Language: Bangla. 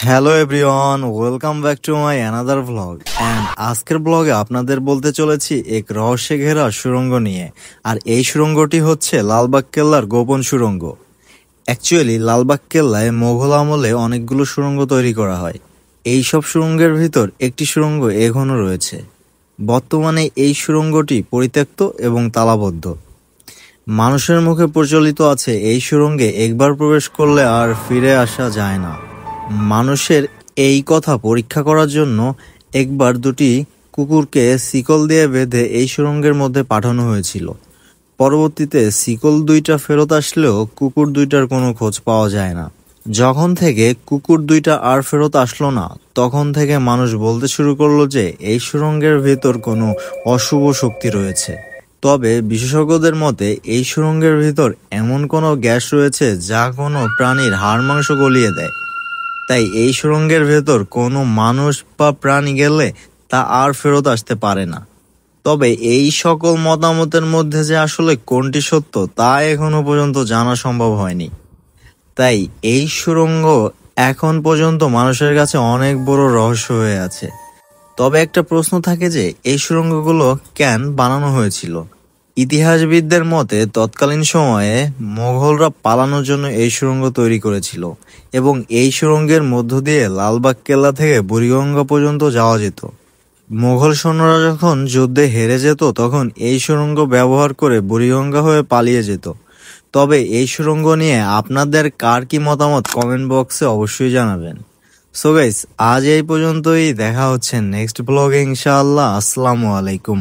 Hello everyone, welcome back to my another vlog. And আজকের ব্লগে আপনাদের বলতে চলেছি এক রহস্যে ঘেরা সুড়ঙ্গ নিয়ে। আর এই সুড়ঙ্গটি হচ্ছে লালবাগ কেল্লার গোপন সুড়ঙ্গ। অ্যাকচুয়ালি লালবাগ কেল্লায় মোঘল আমলে অনেকগুলো সুড়ঙ্গ তৈরি করা হয়। এই সব সুড়ঙ্গের ভিতর একটি সুড়ঙ্গ এখনও রয়েছে। বর্তমানে এই সুড়ঙ্গটি পরিত্যক্ত এবং তালাবদ্ধ। মানুষের মুখে প্রচলিত আছে এই সুড়ঙ্গে একবার প্রবেশ করলে আর ফিরে আসা যায় না। মানুষের এই কথা পরীক্ষা করার জন্য একবার দুটি কুকুরকে শিকল দিয়ে বেঁধে এই সুড়ঙ্গের মধ্যে পাঠানো হয়েছিল। পরবর্তীতে শিকল দুইটা ফেরত আসলেও কুকুর দুইটার কোনো খোঁজ পাওয়া যায় না। যখন থেকে কুকুর দুইটা আর ফেরত আসলো না, তখন থেকে মানুষ বলতে শুরু করলো যে এই সুড়ঙ্গের ভেতর কোনো অশুভ শক্তি রয়েছে। তবে বিশেষজ্ঞদের মতে এই সুড়ঙ্গের ভিতর এমন কোনো গ্যাস রয়েছে যা কোনো প্রাণীর হাড় মাংস গলিয়ে দেয়। তাই এই সুড়ঙ্গের ভেতর কোনো মানুষ বা প্রাণী গেলে তা আর ফেরত আসতে পারে না। তবে এই সকল মতামতের মধ্যে যে আসলে কোনটি সত্য তা এখনো পর্যন্ত জানা সম্ভব হয়নি। তাই এই সুড়ঙ্গ এখন পর্যন্ত মানুষের কাছে অনেক বড় রহস্য হয়ে আছে। তবে একটা প্রশ্ন থাকে যে এই সুড়ঙ্গগুলো কেন বানানো হয়েছিল। ইতিহাসবিদদের মতে তৎকালীন সময়ে মোগলরা পালানোর জন্য এই সুড়ঙ্গ তৈরি করেছিল এবং এই সুড়ঙ্গের মধ্য দিয়ে লালবাগ কেল্লা থেকে বুড়িগঙ্গা পর্যন্ত যাওয়া যেত। মোগল সৈন্যরা যখন যুদ্ধে হেরে যেত তখন এই সুড়ঙ্গ ব্যবহার করে বুড়িগঙ্গা হয়ে পালিয়ে যেত। তবে এই সুড়ঙ্গ নিয়ে আপনাদের কার কি মতামত কমেন্ট বক্সে অবশ্যই জানাবেন। সো গাইস, আজ এই পর্যন্তই। দেখা হচ্ছে নেক্সট ব্লগে ইনশাআল্লাহ। আসসালামু আলাইকুম।